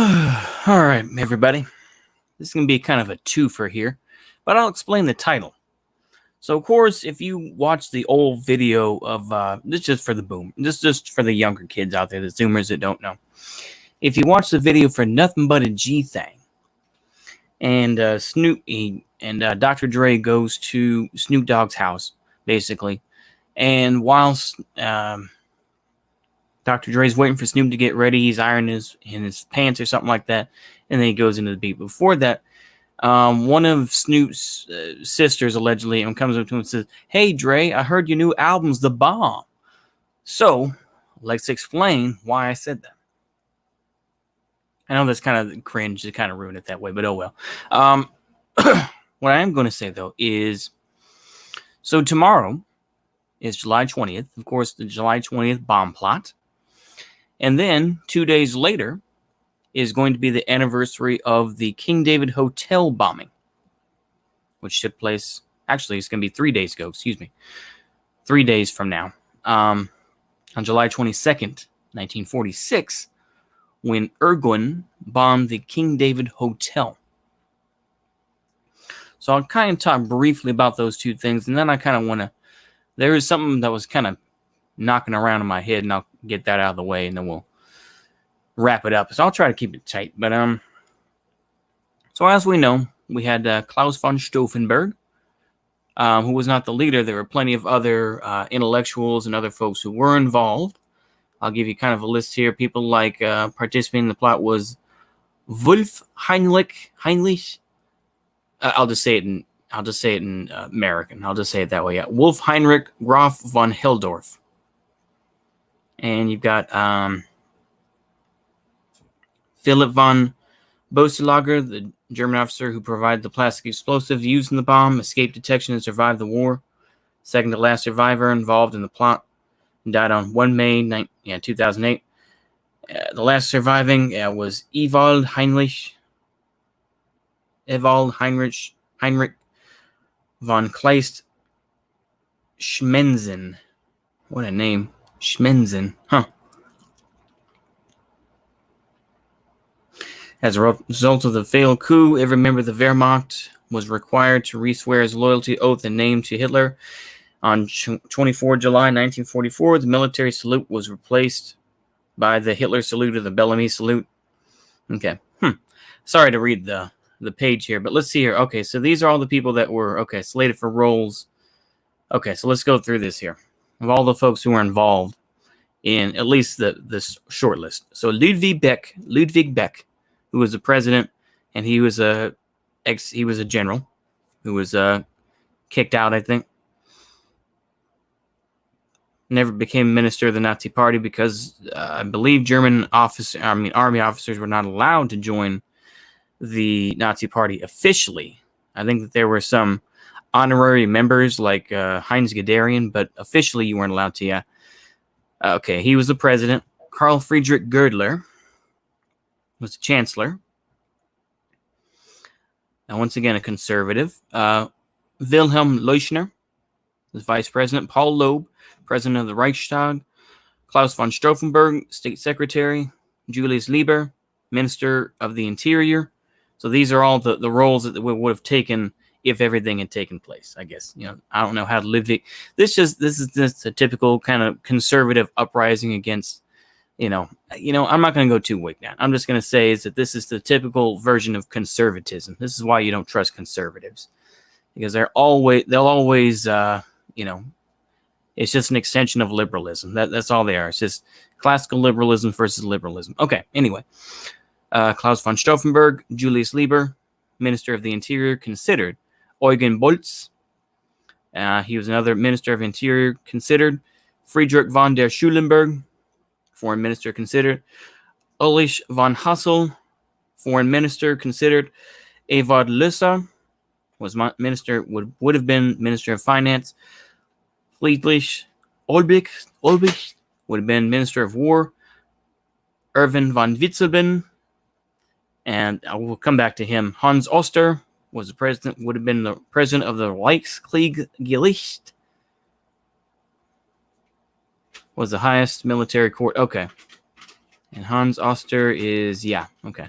All right, everybody. This is going to be kind of a twofer here, but I'll explain the title. So, of course, if you watch the old video of this, just for the boom, this is just for the younger kids out there, the Zoomers that don't know. If you watch the video for Nothing But a G Thing, and Dr. Dre goes to Snoop Dogg's house, basically, and whilst Dr. Dre's waiting for Snoop to get ready, he's ironing his pants or something like that, and then he goes into the beat. Before that, one of Snoop's sisters allegedly comes up to him and says, "Hey, Dre, I heard your new album's the bomb." So, let's explain why I said that. I know that's kind of cringe to kind of ruin it that way, but oh well. What I am going to say, though, is so tomorrow is July 20th. Of course, the July 20th bomb plot. And then 2 days later is going to be the anniversary of the King David Hotel bombing, which took place, actually, it's going to be 3 days ago, 3 days from now, on July 22nd, 1946, when Irgun bombed the King David Hotel. So I'll kind of talk briefly about those two things, and then I kind of want to, there is something that was kind of knocking around in my head, and I'll get that out of the way, and then we'll wrap it up. So I'll try to keep it tight. But so as we know, we had Klaus von Stauffenberg, who was not the leader. There were plenty of other intellectuals and other folks who were involved. I'll give you kind of a list here. People like participating in the plot was Wolf Heinrich. I'll just say it in American. I'll just say it that way. Yeah, Wolf Heinrich Graf von Helldorf. And you've got Philip von Boeselager, the German officer who provided the plastic explosive used in the bomb, escaped detection and survived the war. Second to last survivor involved in the plot, died on 1 May 2008. The last surviving was Ewald Heinrich von Kleist Schmenzen. What a name. Schmenzen. Huh. As a result of the failed coup, every member of the Wehrmacht was required to re-swear his loyalty oath and name to Hitler. On 24 July 1944, the military salute was replaced by the Hitler salute or the Bellamy salute. Okay. Sorry to read the page here, but let's see here. Okay, so these are all the people that were, slated for roles. Okay, so let's go through this here. Of all the folks who were involved in at least this short list. So Ludwig Beck, who was the president, and he was a general who was kicked out, I think. Never became minister of the Nazi Party because I believe army officers were not allowed to join the Nazi Party officially. I think that there were some honorary members like Heinz Guderian, but officially you weren't allowed to. Yeah. Okay, he was the president. Karl Friedrich Goerdler was the chancellor. Now, once again, a conservative. Wilhelm Leuschner was vice president. Paul Loeb, president of the Reichstag. Klaus von Stauffenberg, state secretary. Julius Lieber, minister of the interior. So these are all the roles that we would have taken if everything had taken place, I guess. I don't know how to live it. This is just a typical kind of conservative uprising against, I'm not going to go too weak now. I'm just going to say is that this is the typical version of conservatism. This is why you don't trust conservatives, because they'll always, it's just an extension of liberalism. That's all they are. It's just classical liberalism versus liberalism. Okay, anyway. Klaus von Stauffenberg, Julius Lieber, Minister of the Interior, considered. Eugen Bolz, he was another Minister of Interior, considered. Friedrich von der Schulenburg, Foreign Minister, considered. Ulrich von Hassel, Foreign Minister, considered. Ewald Löser was Minister, would have been Minister of Finance. Friedrich Olbrich would have been Minister of War. Erwin von Witzleben, and I will come back to him. Hans Oster was the president, would have been the president of the Reichskriegsgericht, was the highest military court. Okay. And Hans Oster is, yeah, okay.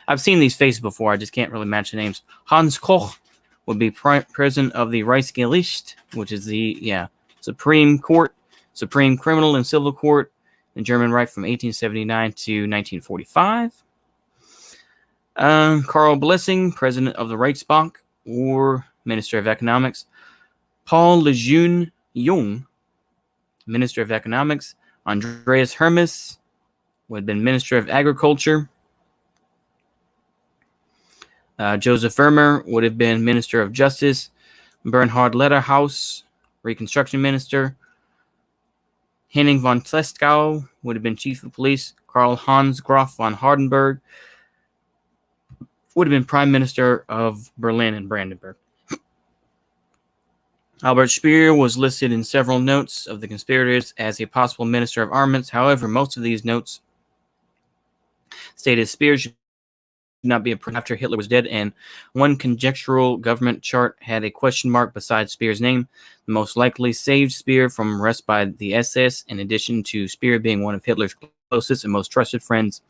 I've seen these faces before. I just can't really match the names. Hans Koch would be president of the Reichsgericht, which is the Supreme Court, Supreme Criminal and Civil Court in German Reich from 1879 to 1945. Karl Blessing, president of the Reichsbank or Minister of Economics. Paul Lejeune Jung, Minister of Economics. Andreas Hermes would have been Minister of Agriculture. Joseph Vermeer would have been Minister of Justice. Bernhard Letterhaus, Reconstruction Minister. Henning von Tleskow would have been Chief of Police. Karl Hans Graf von Hardenberg would have been Prime Minister of Berlin and Brandenburg. Albert Speer was listed in several notes of the conspirators as a possible Minister of Armaments. However, most of these notes stated Speer should not be approved after Hitler was dead, and one conjectural government chart had a question mark beside Speer's name. The most likely saved Speer from arrest by the SS, in addition to Speer being one of Hitler's closest and most trusted friends.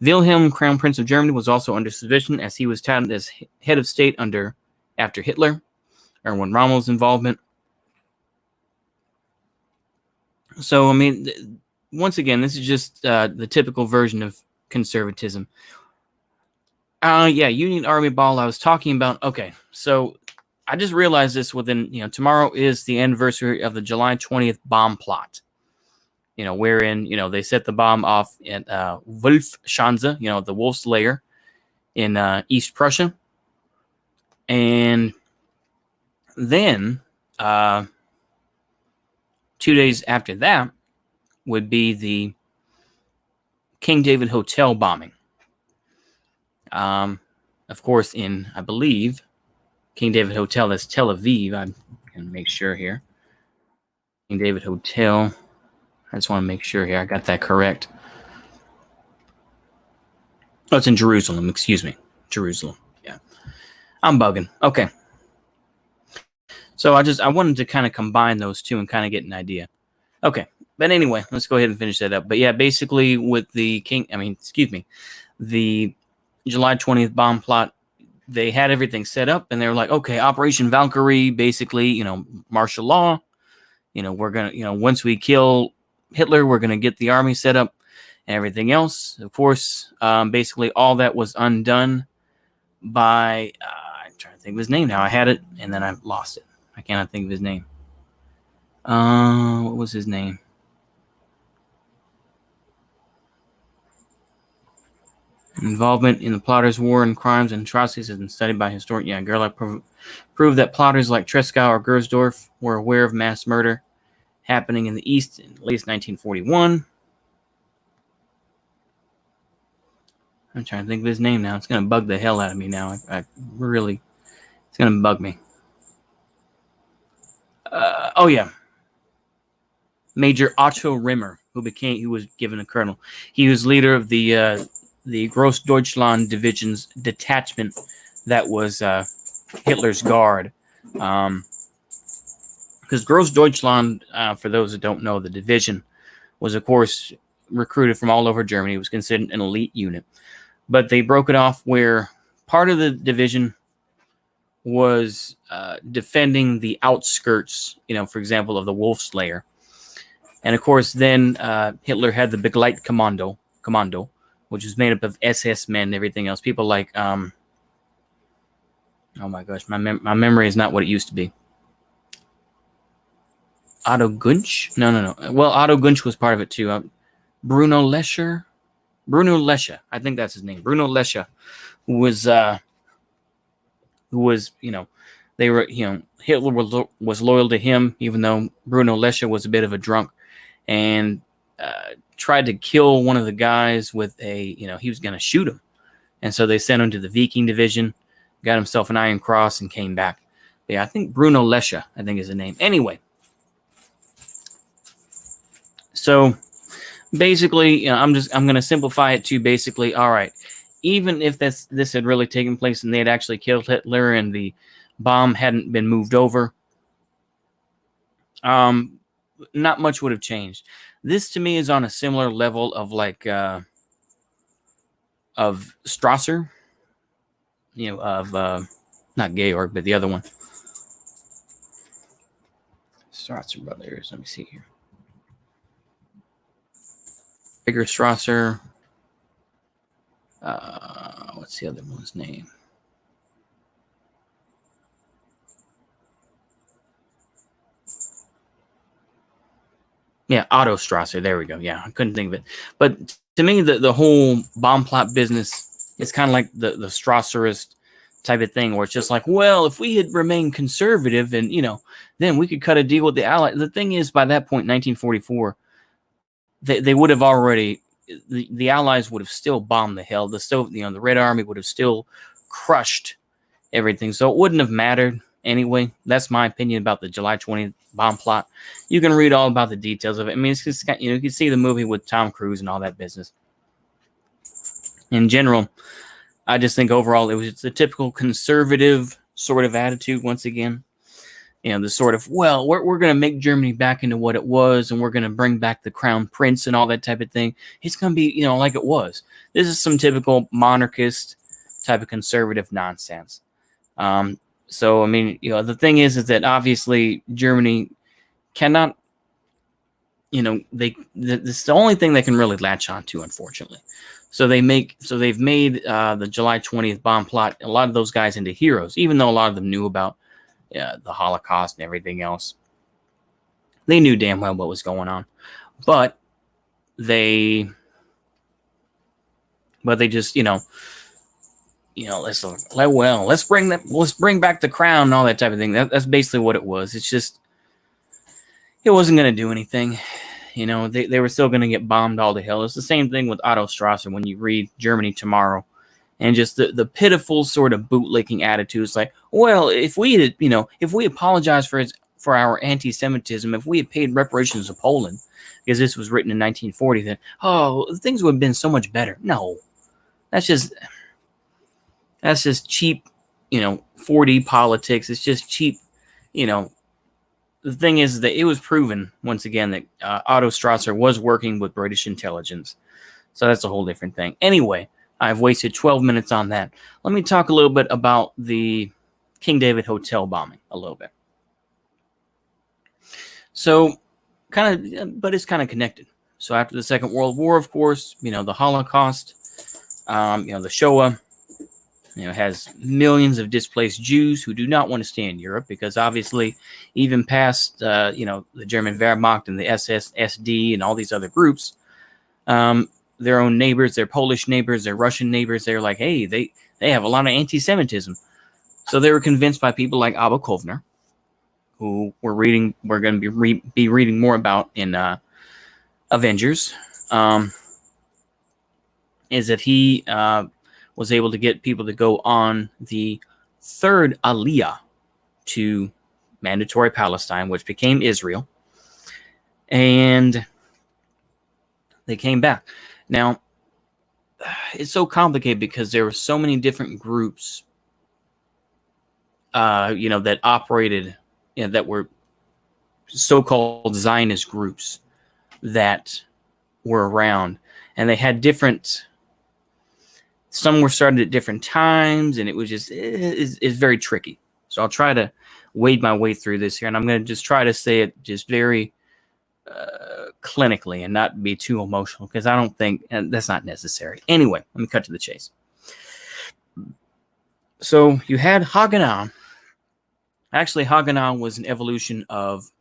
Wilhelm, Crown Prince of Germany, was also under suspicion as he was touted as head of state after Hitler. Erwin Rommel's involvement. So, I mean, once again, this is just the typical version of conservatism. Union Army ball I was talking about. Okay, so I just realized this tomorrow is the anniversary of the July 20th bomb plot. Wherein, they set the bomb off at Wolfschanze, the Wolf's Lair in East Prussia. And then, 2 days after that would be the King David Hotel bombing. Of course, in, I believe, King David Hotel, that's Tel Aviv. I'm going to make sure here. King David Hotel. I just want to make sure here I got that correct. Oh, it's in Jerusalem. Excuse me. Jerusalem. Yeah. I'm bugging. Okay. So I wanted to kind of combine those two and kind of get an idea. Okay. But anyway, let's go ahead and finish that up. But yeah, basically with the the July 20th bomb plot, they had everything set up and they were like, okay, Operation Valkyrie, basically, martial law. We're going to, once we kill Hitler, we're going to get the army set up and everything else. Of course, basically all that was undone by, I'm trying to think of his name now. I had it and then I lost it. I cannot think of his name. What was his name? Involvement in the plotters' war and crimes and atrocities has been studied by historians. Yeah, Gerlach proved that plotters like Tresckow or Gersdorf were aware of mass murder happening in the East in at least 1941. I'm trying to think of his name now. It's going to bug the hell out of me now. It's going to bug me. Major Otto Rimmer, who was given a colonel. He was leader of the Grossdeutschland division's detachment that was Hitler's guard. Because Grossdeutschland, for those that don't know, the division was, of course, recruited from all over Germany. It was considered an elite unit. But they broke it off where part of the division was defending the outskirts, for example, of the Wolf's Lair. And, of course, then Hitler had the Begleitkommando, which was made up of SS men and everything else. People like, oh my gosh, my memory is not what it used to be. Otto Gunsch? No. Well, Otto Gunsch was part of it too. Bruno Lescher, I think that's his name. Bruno Lescher, who was, they were, Hitler was loyal to him, even though Bruno Lescher was a bit of a drunk, and tried to kill one of the guys with he was going to shoot him. And so they sent him to the Viking division, got himself an Iron Cross, and came back. But yeah, I think Bruno Lescher, I think is the name. Anyway. So basically, I'm going to simplify it to basically, all right, even if this had really taken place and they had actually killed Hitler and the bomb hadn't been moved over, not much would have changed. This to me is on a similar level of like of Strasser, of not Georg, but the other one. Strasser brothers. Let me see here. Bigger Strasser. What's the other one's name? Yeah, Otto Strasser. There we go. Yeah, I couldn't think of it. But to me, the whole bomb plot business is kind of like the Strasserist type of thing, where it's just like, well, if we had remained conservative and, then we could cut a deal with the Allies. The thing is, by that point, 1944, they would have already, the Allies would have still bombed the hell. The Red Army would have still crushed everything. So it wouldn't have mattered anyway. That's my opinion about the July 20th bomb plot. You can read all about the details of it. I mean, it's just, you can see the movie with Tom Cruise and all that business. In general, I just think overall it's a typical conservative sort of attitude once again. The sort of, well, we're going to make Germany back into what it was, and we're going to bring back the crown prince and all that type of thing. It's going to be, like it was. This is some typical monarchist type of conservative nonsense. So, I mean, the thing is that obviously Germany cannot, this is the only thing they can really latch on to, unfortunately. So they've made the July 20th bomb plot, a lot of those guys into heroes, even though a lot of them knew about the Holocaust and everything else. They knew damn well what was going on, but they just, let's bring back the crown and all that type of thing. That's basically what it was. It's just, it wasn't going to do anything. They were still going to get bombed all to hell. It's the same thing with Otto Strasser when you read Germany Tomorrow, and just the pitiful sort of bootlicking attitude. It's like, well, if we had, if we apologized for our anti-Semitism, if we had paid reparations to Poland, because this was written in 1940, then things would have been so much better. No, that's just cheap, 4D politics. It's just cheap, The thing is that it was proven, once again, that Otto Strasser was working with British intelligence. So that's a whole different thing. Anyway, I've wasted 12 minutes on that. Let me talk a little bit about the King David Hotel bombing a little bit. So, but it's kind of connected. So after the Second World War, of course, the Holocaust, the Shoah, has millions of displaced Jews who do not want to stay in Europe because obviously even past, the German Wehrmacht and the SS, SD and all these other groups, their own neighbors, their Polish neighbors, their Russian neighbors, they're like, hey, they have a lot of anti-Semitism. So they were convinced by people like Abba Kovner, who we're going to be reading more about in Avengers, is that he was able to get people to go on the third Aliyah to Mandatory Palestine, which became Israel. And they came back. Now, it's so complicated because there were so many different groups, that operated, that were so-called Zionist groups that were around. And they had different... Some were started at different times, and it was just it's very tricky. So I'll try to wade my way through this here, and I'm going to just try to say it just very clinically and not be too emotional because I don't think that's not necessary. Anyway, let me cut to the chase. So you had Haganah. Actually, Haganah was an evolution of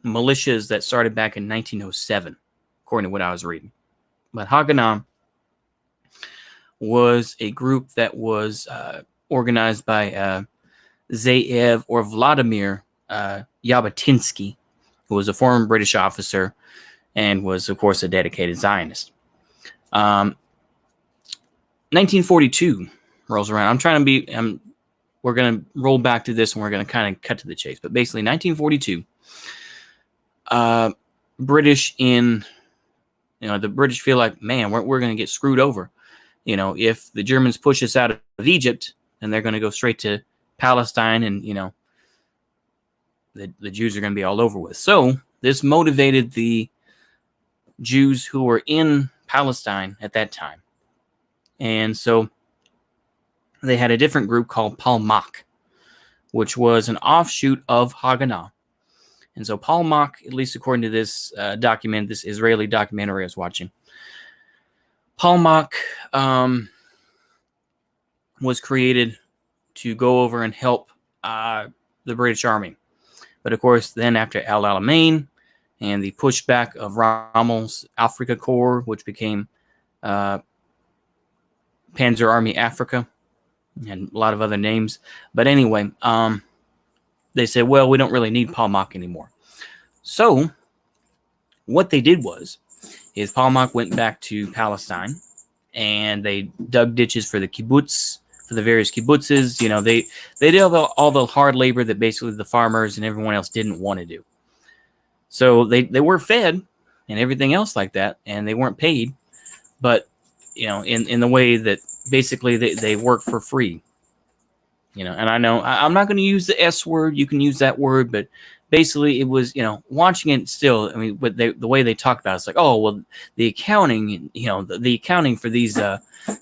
militias that started back in 1907, according to what I was reading. But Haganah was a group that was organized by Zaev or Vladimir Jabotinsky, who was a former British officer and was, of course, a dedicated Zionist. 1942 rolls around. We're going to roll back to this and we're going to kind of cut to the chase. But basically, 1942, British the British feel like, man, we're going to get screwed over. If the Germans push us out of Egypt, then they're going to go straight to Palestine, and the Jews are going to be all over with. So This motivated the Jews who were in Palestine at that time. And so they had a different group called Palmach, which was an offshoot of Haganah. And so Palmach, at least according to this document, this Israeli documentary I was watching, Palmach was created to go over and help the British Army. But of course, then after El Alamein and the pushback of Rommel's Afrika Korps, which became Panzer Army Africa, and a lot of other names. But anyway, they said, well, we don't really need Palmach anymore. So what they did is Palmach went back to Palestine, and they dug ditches for the kibbutz, for the various kibbutzes. You know, they did all the hard labor that basically the farmers and everyone else didn't want to do. So they were fed and everything else like that, and they weren't paid. But, you know, in the way that basically they work for free. You know, and I know I'm not going to use the S word. You can use that word, but basically it was, you know, watching it still. I mean, but the way they talk about it, it's like, oh, well, the accounting, you know, the accounting for these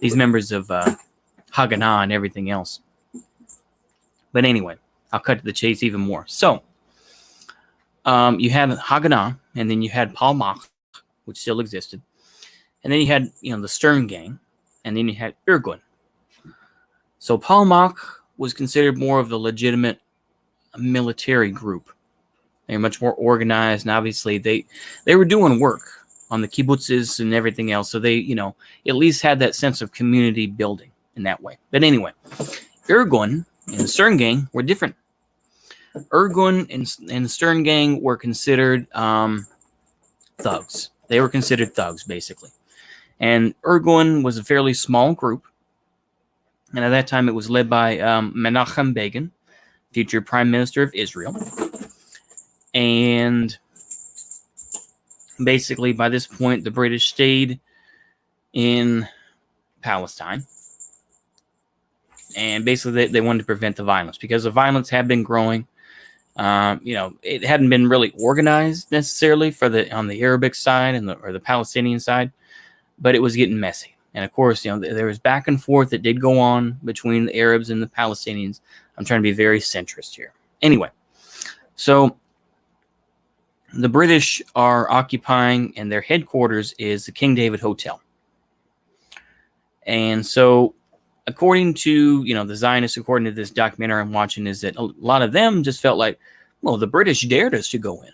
members of Haganah and everything else. But anyway, I'll cut to the chase even more. So you had Haganah, and then you had Palmach, which still existed, and then you had, you know, the Stern Gang, and then you had Irgun. So Palmach was considered more of the legitimate military group. They were much more organized, and obviously they were doing work on the kibbutzes and everything else. So they, you know, at least had that sense of community building in that way. But anyway, Irgun and the Stern Gang were different. Irgun and the Stern Gang were considered thugs. They were considered thugs, basically. And Irgun was a fairly small group. And at that time, it was led by Menachem Begin, future Prime Minister of Israel. And basically, by this point, the British stayed in Palestine. And basically, they wanted to prevent the violence because the violence had been growing. You know, it hadn't been really organized necessarily on the Arabic side or the Palestinian side, but it was getting messy. And of course, you know, there was back and forth that did go on between the Arabs and the Palestinians. I'm trying to be very centrist here. Anyway, so the British are occupying, and their headquarters is the King David Hotel. And so, according to, you know, the Zionists, according to this documentary I'm watching, is that a lot of them just felt like, well, the British dared us to go in.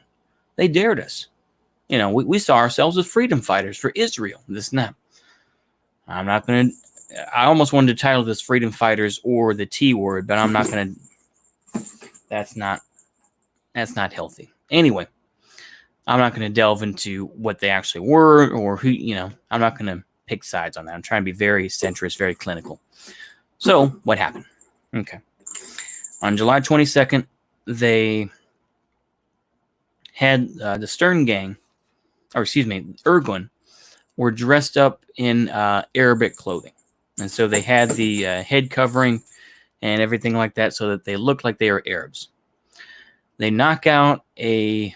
They dared us. You know, we saw ourselves as freedom fighters for Israel, this and that. I'm not going to, I almost wanted to title this Freedom Fighters or the T word, but I'm not going to, that's not healthy. Anyway, I'm not going to delve into what they actually were or who, you know, I'm not going to pick sides on that. I'm trying to be very centrist, very clinical. So what happened? Okay. On July 22nd, they had the Stern Gang, or excuse me, Irgun, were dressed up in Arabic clothing. And so they had the head covering and everything like that so that they looked like they were Arabs. They knock out a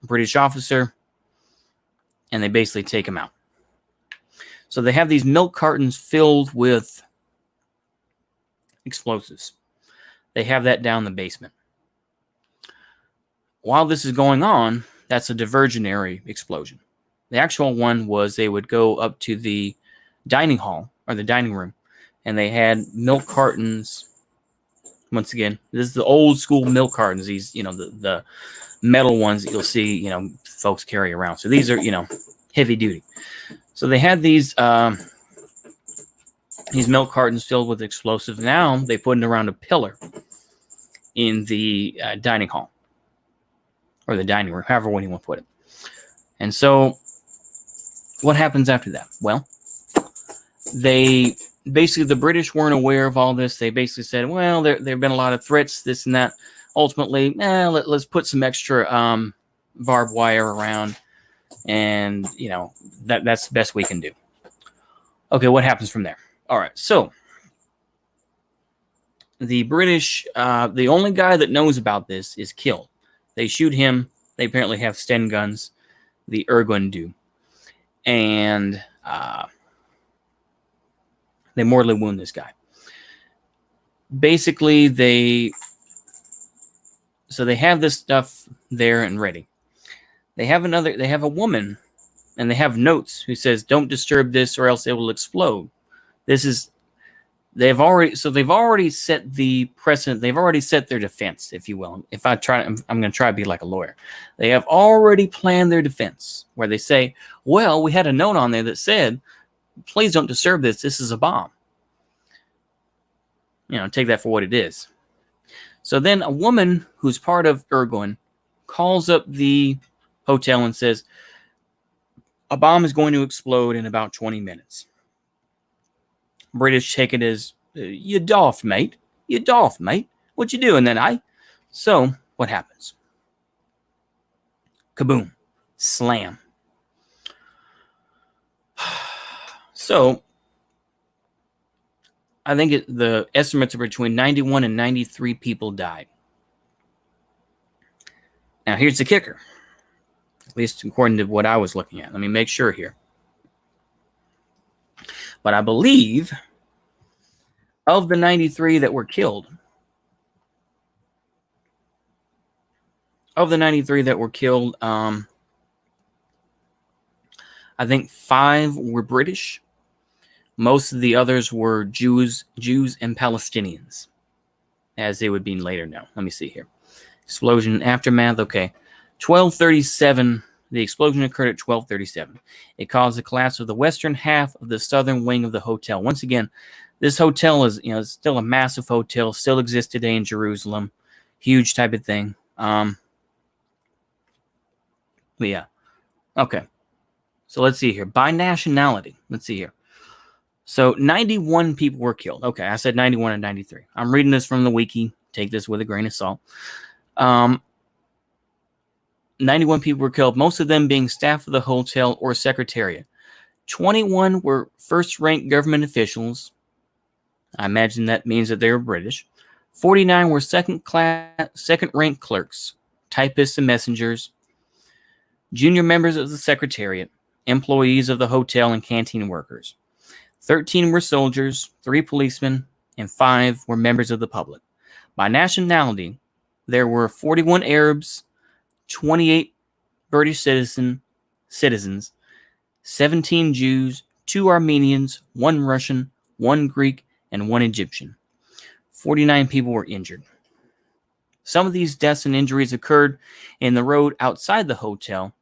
British officer, and they basically take him out. So they have these milk cartons filled with explosives. They have that down the basement. While this is going on, that's a diversionary explosion. The actual one was they would go up to the dining hall or the dining room, and they had milk cartons. Once again, this is the old school milk cartons. These, you know, the metal ones that you'll see, you know, folks carry around. So these are, you know, heavy duty. So they had these milk cartons filled with explosives. Now they put it around a pillar in the dining hall or the dining room, however one you want to put it. And so what happens after that? Well, they basically, the British weren't aware of all this. They basically said, well, there have been a lot of threats, this and that. Ultimately, let's put some extra barbed wire around, and, you know, that's the best we can do. Okay, what happens from there? All right, so the British, the only guy that knows about this is killed. They shoot him. They apparently have Sten guns. The Irgun do. And they mortally wound this guy. Basically, they have this stuff there and ready. They have a woman, and they have notes who says, "Don't disturb this or else it will explode." They've already set the precedent. They've already set their defense, if you will. If I try, I'm going to try to be like a lawyer. They have already planned their defense, where they say, "Well, we had a note on there that said, please don't disturb this. This is a bomb." Take that for what it is. So then a woman who's part of Irgun calls up the hotel and says, "A bomb is going to explode in about 20 minutes. British take it as, "You daft, mate. You daft, mate. What you doing then, eh?" So, what happens? Kaboom. Slam. So, I think the estimates are between 91 and 93 people died. Now, here's the kicker. At least according to what I was looking at. Let me make sure here. But I believe of the 93 that were killed, I think 5 were British. Most of the others were Jews and Palestinians, as they would be later known. Let me see here. Explosion aftermath. Okay. 1237. The explosion occurred at 1237. It caused the collapse of the western half of the southern wing of the hotel. Once again, this hotel is, still a massive hotel, still exists today in Jerusalem. Huge type of thing. But yeah. Okay. So let's see here. By nationality. Let's see here. So 91 people were killed. Okay, I said 91 and 93. I'm reading this from the wiki. Take this with a grain of salt. 91 people were killed, most of them being staff of the hotel or secretariat. 21 were first-rank government officials. I imagine that means that they were British. 49 were second-rank clerks, typists and messengers, junior members of the secretariat, employees of the hotel and canteen workers. 13 were soldiers, 3 policemen, and 5 were members of the public. By nationality, there were 41 Arabs, 28 British citizens, 17 Jews, 2 Armenians, 1 Russian, 1 Greek, and 1 Egyptian. 49 people were injured. Some of these deaths and injuries occurred in the road outside the hotel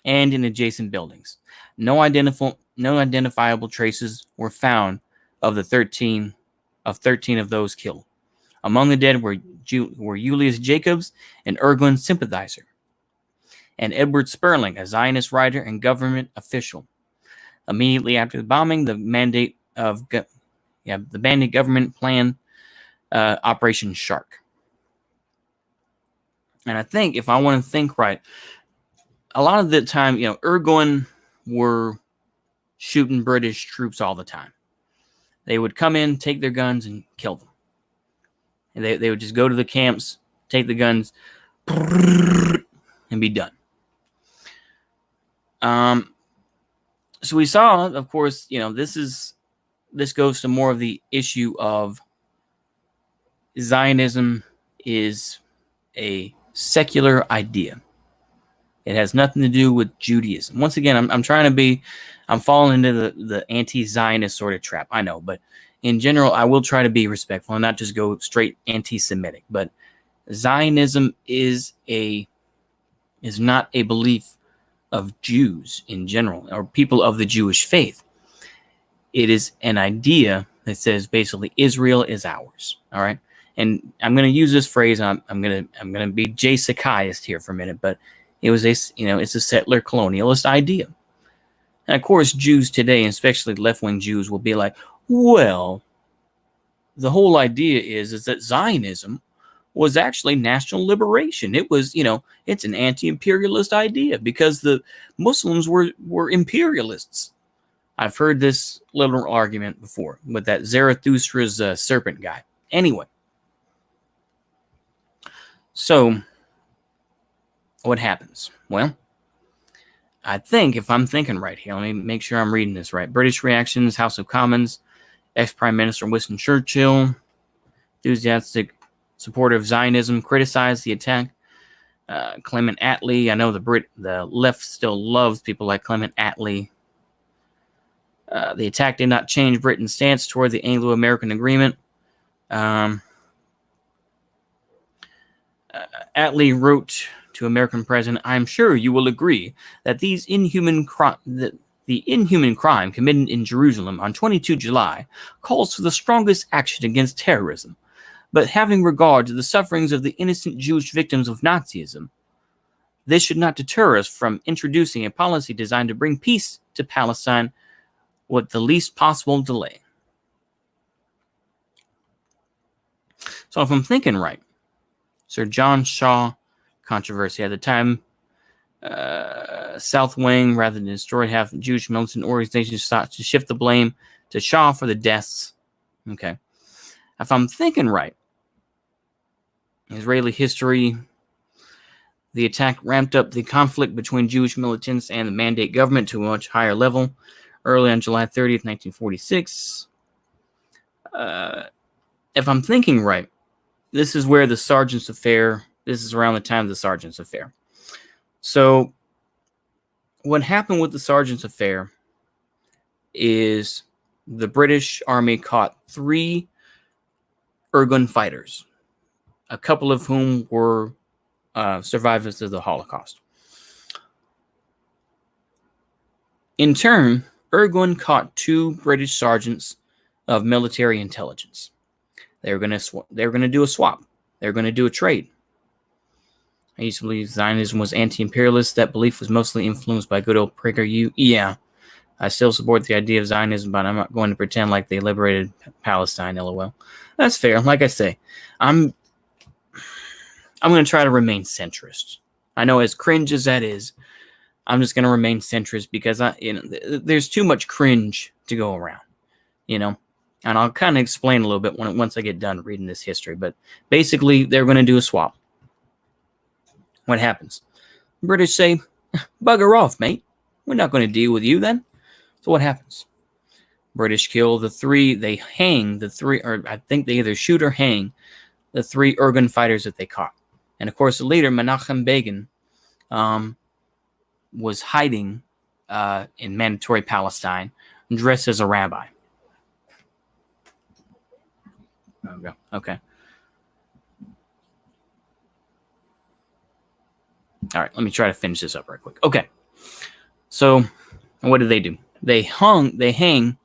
and in adjacent buildings. No identifiable traces were found of 13 of those killed. Among the dead were Julius Jacobs, an Irgun sympathizer, and Edward Sperling, a Zionist writer and government official. Immediately after the bombing, the Mandate government planned Operation Shark. And I think, if I want to think right, a lot of the time, Irgun were shooting British troops all the time. They would come in, take their guns, and kill them. And they would just go to the camps, take the guns, and be done. So we saw, of course, this goes to more of the issue of Zionism is a secular idea. It has nothing to do with Judaism. Once again, I'm falling into the anti-Zionist sort of trap. I know, but in general, I will try to be respectful and not just go straight anti-Semitic. But Zionism is not a belief of Jews in general or people of the Jewish faith. It is an idea that says basically Israel is ours. All right, and I'm going to use this phrase. I'm going to be Jay Sakaiist here for a minute, but it's a settler colonialist idea. And of course, Jews today, and especially left-wing Jews, will be like, well, the whole idea is that Zionism was actually national liberation. It was, it's an anti-imperialist idea because the Muslims were imperialists. I've heard this little argument before with that Zarathustra's serpent guy. Anyway, so what happens? Well, I think, if I'm thinking right here, let me make sure I'm reading this right. British reactions, House of Commons, ex-Prime Minister Winston Churchill, enthusiastic supporter of Zionism, criticized the attack. Clement Attlee, I know the left still loves people like Clement Attlee. The attack did not change Britain's stance toward the Anglo-American agreement. Attlee wrote to American President, "I'm sure you will agree that the inhuman crime committed in Jerusalem on 22 July calls for the strongest action against terrorism. But having regard to the sufferings of the innocent Jewish victims of Nazism, this should not deter us from introducing a policy designed to bring peace to Palestine with the least possible delay." So if I'm thinking right, Sir John Shaw controversy at the time, South Wing, rather than destroy half the Jewish militant organizations, sought to shift the blame to Shaw for the deaths. Okay. If I'm thinking right, Israeli history, the attack ramped up the conflict between Jewish militants and the Mandate government to a much higher level. Early on July 30th, 1946. If I'm thinking right, this is where the Sergeant's Affair, this is around the time of the Sergeant's Affair. So what happened with the Sergeant's Affair is the British Army caught 3 Irgun fighters, a couple of whom were survivors of the Holocaust. In turn, Irgun caught 2 British sergeants of military intelligence. They were going to do a swap. They were going to do a trade. I used to believe Zionism was anti-imperialist. That belief was mostly influenced by good old PragerU. Yeah, I still support the idea of Zionism, but I'm not going to pretend like they liberated Palestine, lol. That's fair. Like I say, I'm going to try to remain centrist. I know, as cringe as that is, I'm just going to remain centrist because there's too much cringe to go around, And I'll kind of explain a little bit once I get done reading this history. But basically, they're going to do a swap. What happens? The British say, "Bugger off, mate. We're not going to deal with you then." So what happens? British kill the 3. They hang the 3, or I think they either shoot or hang the 3 Irgun fighters that they caught. And of course, the leader, Menachem Begin, was hiding in Mandatory Palestine, dressed as a rabbi. Okay. All right, let me try to finish this up right quick. Okay. So, what did they do? They hang the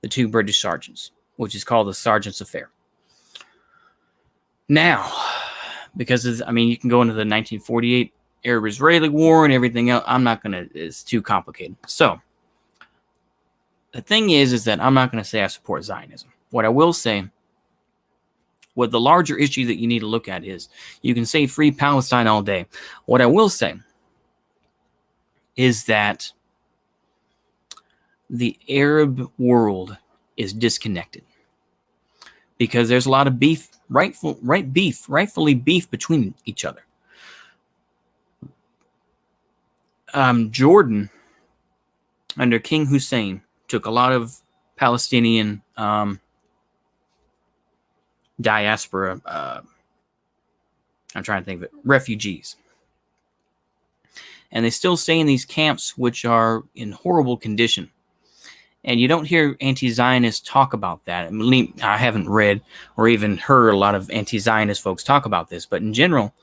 2 British sergeants, which is called the Sergeant's Affair. Now, because you can go into the 1948 Arab-Israeli War and everything else. It's too complicated. So, the thing is that I'm not going to say I support Zionism. What I will say, what the larger issue that you need to look at is, you can say free Palestine all day. What I will say is that the Arab world is disconnected because there's a lot of beef, rightfully beef between each other. Jordan, under King Hussein, took a lot of Palestinian diaspora, I'm trying to think of it, refugees. And they still stay in these camps, which are in horrible condition. And you don't hear anti-Zionists talk about that. I haven't read or even heard a lot of anti-Zionist folks talk about this. But in general,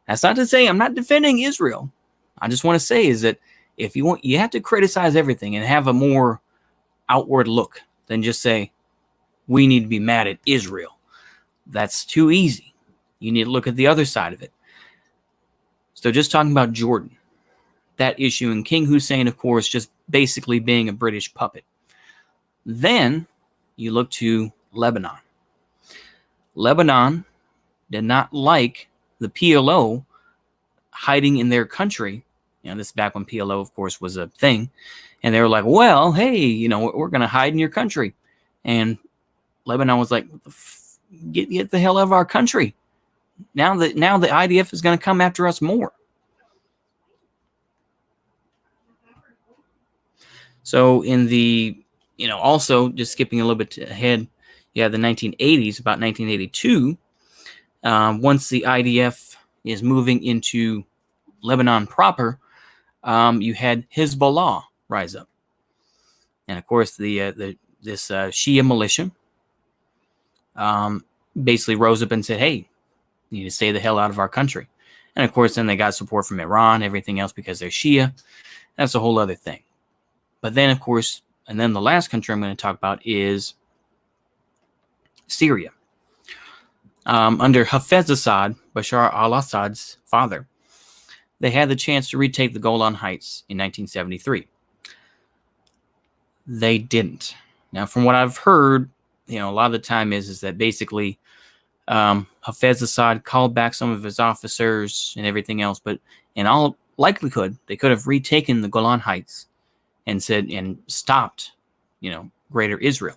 that's not to say I'm not defending Israel. I just want to say is that if you have to criticize everything and have a more outward look than just say, we need to be mad at Israel. That's too easy. You need to look at the other side of it. So just talking about Jordan, that issue, and King Hussein, of course, just basically being a British puppet. Then you look to Lebanon. Lebanon did not like the PLO hiding in their country. This is back when PLO, of course, was a thing. And they were like, well, hey, we're going to hide in your country. And Lebanon was like, get the hell out of our country. Now the IDF is going to come after us more. So in the, also just skipping a little bit ahead, you have the 1980s, about 1982. Once the IDF is moving into Lebanon proper, you had Hezbollah rise up, and of course this Shia militia basically rose up and said, "Hey, you need to stay the hell out of our country." And of course, then they got support from Iran, everything else, because they're Shia. That's a whole other thing. But then, of course, and then the last country I'm going to talk about is Syria. Under Hafez Assad, Bashar al-Assad's father, they had the chance to retake the Golan Heights in 1973. They didn't. Now, from what I've heard, a lot of the time is that basically Hafez Assad called back some of his officers and everything else, but in all likelihood, they could have retaken the Golan Heights and stopped, Greater Israel.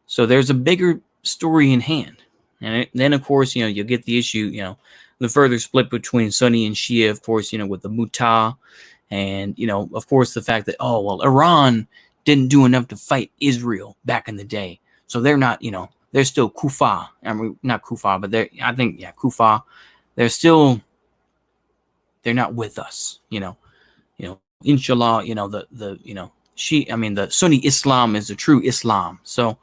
So there's a bigger story in hand. And then, of course, you get the issue, the further split between Sunni and Shia, of course, with the Mutah, and, of course, the fact that, Iran didn't do enough to fight Israel back in the day. So they're not, they're still Kufa. I mean, not Kufa, but Kufa. They're not with us, inshallah, the Sunni Islam is the true Islam. So,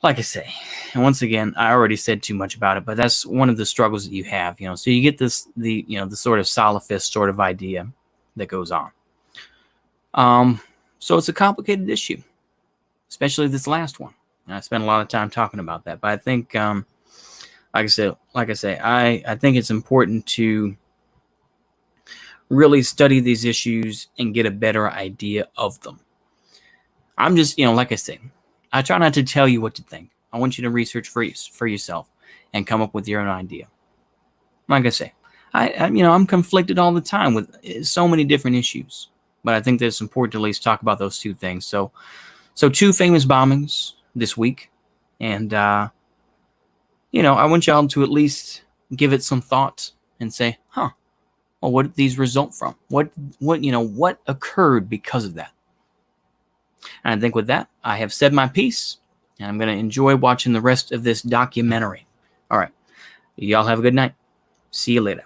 like I say, and once again, I already said too much about it, but that's one of the struggles that you have, so you get the sort of Salafist sort of idea that goes on. So it's a complicated issue, especially this last one. And I spent a lot of time talking about that, but I think, like I say, I think it's important to really study these issues and get a better idea of them. I'm just, like I say, I try not to tell you what to think. I want you to research for yourself and come up with your own idea. Like I say, I'm conflicted all the time with so many different issues, but I think that it's important to at least talk about those two things. So 2 famous bombings this week, and I want y'all to at least give it some thought and say, well, what did these result from? What occurred because of that? And I think with that, I have said my piece, and I'm going to enjoy watching the rest of this documentary. All right. Y'all have a good night. See you later.